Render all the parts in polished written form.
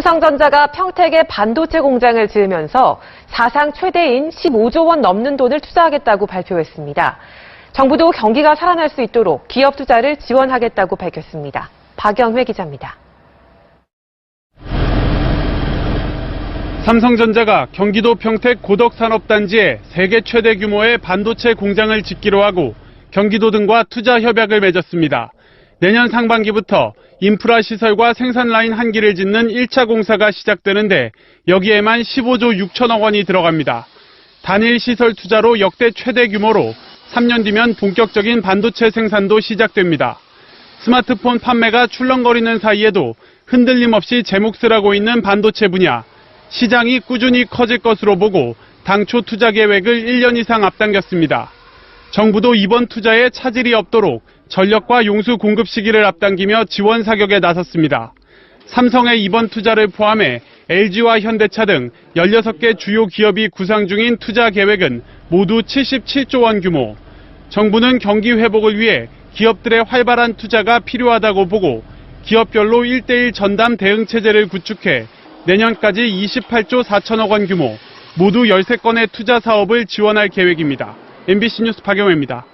삼성전자가 평택에 반도체 공장을 지으면서 사상 최대인 15조 원 넘는 돈을 투자하겠다고 발표했습니다. 정부도 경기가 살아날 수 있도록 기업 투자를 지원하겠다고 밝혔습니다. 박영회 기자입니다. 삼성전자가 경기도 평택 고덕산업단지에 세계 최대 규모의 반도체 공장을 짓기로 하고 경기도 등과 투자 협약을 맺었습니다. 내년 상반기부터 인프라 시설과 생산 라인 한 기를 짓는 1차 공사가 시작되는데 여기에만 15조 6천억 원이 들어갑니다. 단일 시설 투자로 역대 최대 규모로 3년 뒤면 본격적인 반도체 생산도 시작됩니다. 스마트폰 판매가 출렁거리는 사이에도 흔들림 없이 제 몫을 하고 있는 반도체 분야. 시장이 꾸준히 커질 것으로 보고 당초 투자 계획을 1년 이상 앞당겼습니다. 정부도 이번 투자에 차질이 없도록 전력과 용수 공급 시기를 앞당기며 지원 사격에 나섰습니다. 삼성의 이번 투자를 포함해 LG와 현대차 등 16개 주요 기업이 구상 중인 투자 계획은 모두 77조 원 규모. 정부는 경기 회복을 위해 기업들의 활발한 투자가 필요하다고 보고 기업별로 1:1 전담 대응 체제를 구축해 내년까지 28조 4천억 원 규모, 모두 13건의 투자 사업을 지원할 계획입니다. MBC 뉴스 박영회입니다.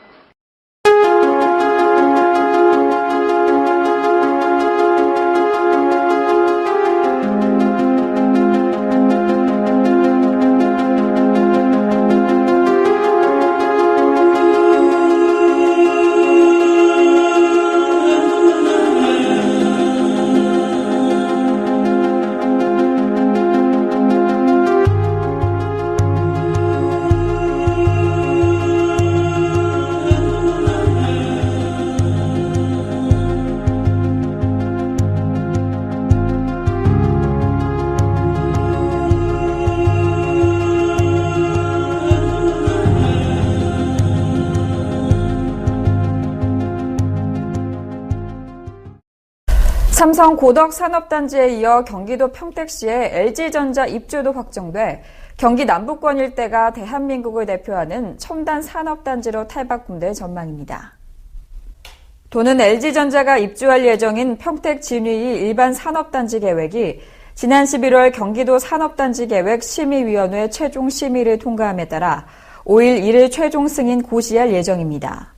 삼성 고덕산업단지에 이어 경기도 평택시에 LG전자 입주도 확정돼 경기 남부권 일대가 대한민국을 대표하는 첨단 산업단지로 탈바꿈될 전망입니다. 도는 LG전자가 입주할 예정인 평택 진위 일반 산업단지 계획이 지난 11월 경기도 산업단지 계획 심의위원회 최종 심의를 통과함에 따라 5일 이를 최종 승인 고시할 예정입니다.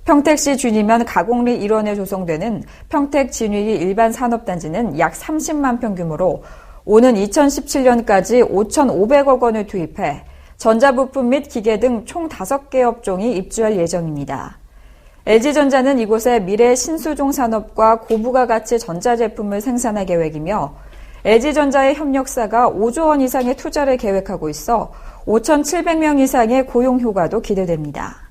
평택시 준이면 가공리 일원에 조성되는 평택 진위 일반 산업단지는 약 30만 평 규모로 오는 2017년까지 5,500억 원을 투입해 전자부품 및 기계 등 총 5개 업종이 입주할 예정입니다. LG전자는 이곳에 미래 신수종 산업과 고부가 가치 전자제품을 생산할 계획이며 LG전자의 협력사가 5조 원 이상의 투자를 계획하고 있어 5,700명 이상의 고용 효과도 기대됩니다.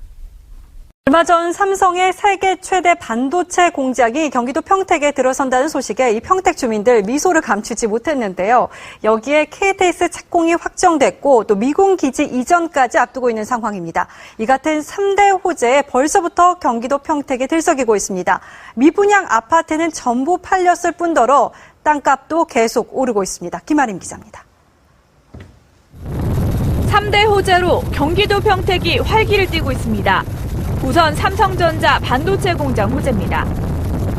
얼마 전 삼성의 세계 최대 반도체 공장이 경기도 평택에 들어선다는 소식에 이 평택 주민들 미소를 감추지 못했는데요. 여기에 KTX 착공이 확정됐고 또 미군 기지 이전까지 앞두고 있는 상황입니다. 이 같은 3대 호재에 벌써부터 경기도 평택에 들썩이고 있습니다. 미분양 아파트는 전부 팔렸을 뿐더러 땅값도 계속 오르고 있습니다. 김아림 기자입니다. 3대 호재로 경기도 평택이 활기를 띠고 있습니다. 우선 삼성전자 반도체 공장 호재입니다.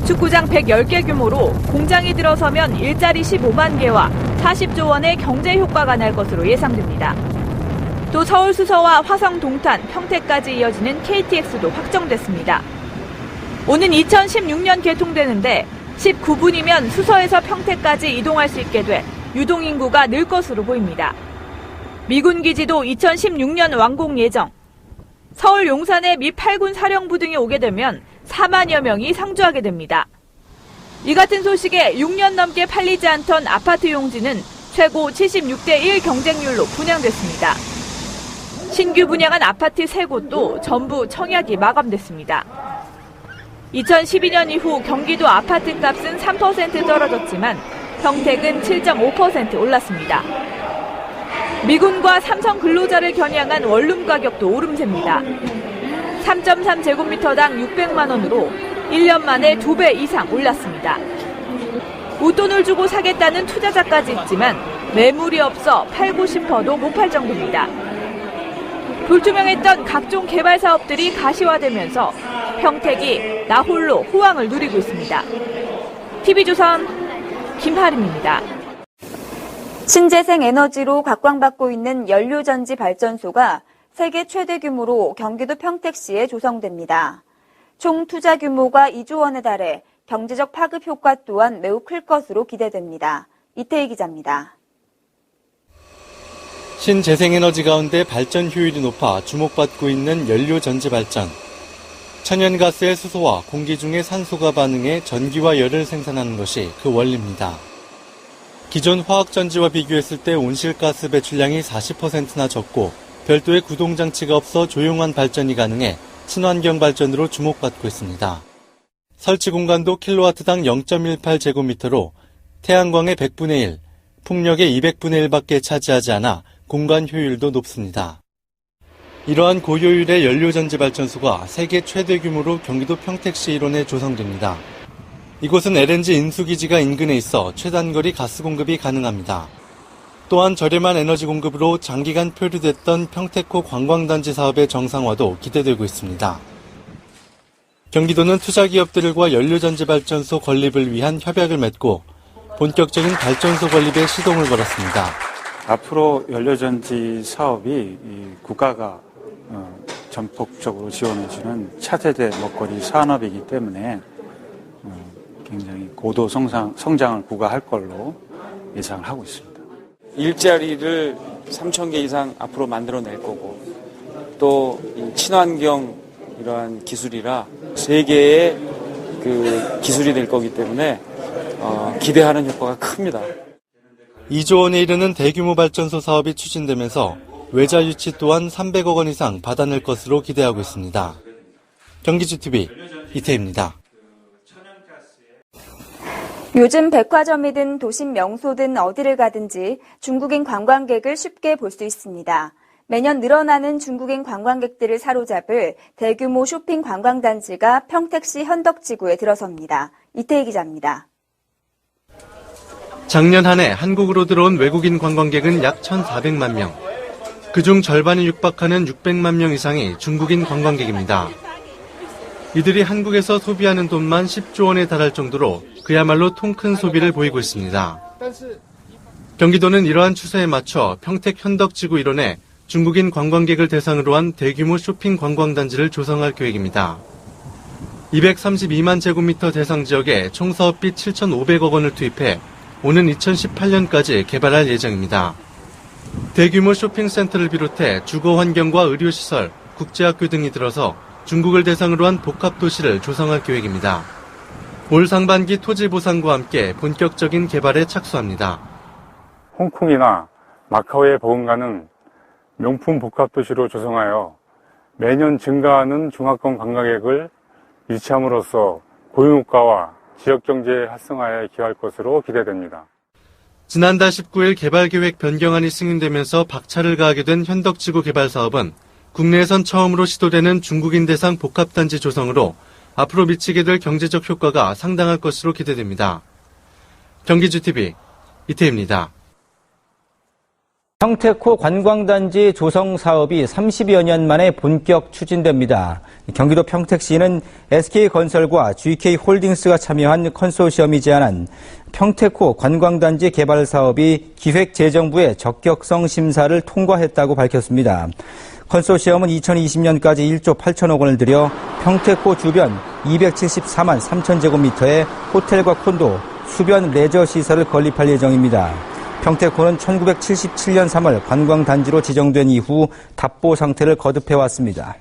축구장 110개 규모로 공장이 들어서면 일자리 15만 개와 40조 원의 경제 효과가 날 것으로 예상됩니다. 또 서울 수서와 화성 동탄, 평택까지 이어지는 KTX도 확정됐습니다. 오는 2016년 개통되는데 19분이면 수서에서 평택까지 이동할 수 있게 돼 유동인구가 늘 것으로 보입니다. 미군 기지도 2016년 완공 예정. 서울 용산의 미 8군 사령부 등이 오게 되면 4만여 명이 상주하게 됩니다. 이 같은 소식에 6년 넘게 팔리지 않던 아파트 용지는 최고 76대1 경쟁률로 분양됐습니다. 신규 분양한 아파트 3곳도 전부 청약이 마감됐습니다. 2012년 이후 경기도 아파트 값은 3% 떨어졌지만 평택은 7.5% 올랐습니다. 미군과 삼성 근로자를 겨냥한 원룸 가격도 오름세입니다. 3.3제곱미터당 600만 원으로 1년 만에 2배 이상 올랐습니다. 웃돈을 주고 사겠다는 투자자까지 있지만 매물이 없어 팔고 싶어도 못 팔 정도입니다. 불투명했던 각종 개발 사업들이 가시화되면서 평택이 나홀로 호황을 누리고 있습니다. TV조선 김하림입니다. 신재생 에너지로 각광받고 있는 연료전지 발전소가 세계 최대 규모로 경기도 평택시에 조성됩니다. 총 투자 규모가 2조 원에 달해 경제적 파급 효과 또한 매우 클 것으로 기대됩니다. 이태희 기자입니다. 신재생에너지 가운데 발전 효율이 높아 주목받고 있는 연료전지 발전. 천연가스의 수소와 공기 중의 산소가 반응해 전기와 열을 생산하는 것이 그 원리입니다. 기존 화학전지와 비교했을 때 온실가스 배출량이 40%나 적고 별도의 구동장치가 없어 조용한 발전이 가능해 친환경 발전으로 주목받고 있습니다. 설치 공간도 킬로와트당 0.18제곱미터로 태양광의 100분의 1, 풍력의 200분의 1밖에 차지하지 않아 공간 효율도 높습니다. 이러한 고효율의 연료전지 발전소가 세계 최대 규모로 경기도 평택시 일원에 조성됩니다. 이곳은 LNG 인수기지가 인근에 있어 최단거리 가스 공급이 가능합니다. 또한 저렴한 에너지 공급으로 장기간 표류됐던 평택호 관광단지 사업의 정상화도 기대되고 있습니다. 경기도는 투자기업들과 연료전지 발전소 건립을 위한 협약을 맺고 본격적인 발전소 건립에 시동을 걸었습니다. 앞으로 연료전지 사업이 국가가 전폭적으로 지원해주는 차세대 먹거리 산업이기 때문에 굉장히 고도 성장을 구가할 걸로 예상을 하고 있습니다. 일자리를 3,000개 이상 앞으로 만들어낼 거고 또 친환경 이러한 기술이라 세계의 그 기술이 될 거기 때문에 기대하는 효과가 큽니다. 2조 원에 이르는 대규모 발전소 사업이 추진되면서 외자 유치 또한 300억 원 이상 받아낼 것으로 기대하고 있습니다. 경기지TV 이태희입니다. 요즘 백화점이든 도심 명소든 어디를 가든지 중국인 관광객을 쉽게 볼 수 있습니다. 매년 늘어나는 중국인 관광객들을 사로잡을 대규모 쇼핑 관광단지가 평택시 현덕지구에 들어섭니다. 이태희 기자입니다. 작년 한 해 한국으로 들어온 외국인 관광객은 약 1,400만 명. 그중 절반이 육박하는 600만 명 이상이 중국인 관광객입니다. 이들이 한국에서 소비하는 돈만 10조 원에 달할 정도로 그야말로 통큰 소비를 보이고 있습니다. 경기도는 이러한 추세에 맞춰 평택 현덕지구 일원에 중국인 관광객을 대상으로 한 대규모 쇼핑 관광단지를 조성할 계획입니다. 232만 제곱미터 대상 지역에 총 사업비 7,500억 원을 투입해 오는 2018년까지 개발할 예정입니다. 대규모 쇼핑센터를 비롯해 주거환경과 의료시설, 국제학교 등이 들어서 중국을 대상으로 한 복합도시를 조성할 계획입니다. 올 상반기 토지 보상과 함께 본격적인 개발에 착수합니다. 홍콩이나 마카오에 버금가는 명품 복합도시로 조성하여 매년 증가하는 중화권 관광객을 유치함으로써 고용효과와 지역경제 활성화에 기여할 것으로 기대됩니다. 지난달 19일 개발계획 변경안이 승인되면서 박차를 가하게 된 현덕지구 개발 사업은 국내에선 처음으로 시도되는 중국인 대상 복합단지 조성으로 앞으로 미치게 될 경제적 효과가 상당할 것으로 기대됩니다. 경기지TV 이태희입니다. 평택호 관광단지 조성 사업이 30여 년 만에 본격 추진됩니다. 경기도 평택시는 SK건설과 GK홀딩스가 참여한 컨소시엄이 제안한 평택호 관광단지 개발 사업이 기획재정부의 적격성 심사를 통과했다고 밝혔습니다. 컨소시엄은 2020년까지 1조 8천억 원을 들여 평택호 주변 274만 3천 제곱미터의 호텔과 콘도, 수변 레저 시설을 건립할 예정입니다. 평택호는 1977년 3월 관광단지로 지정된 이후 답보 상태를 거듭해왔습니다.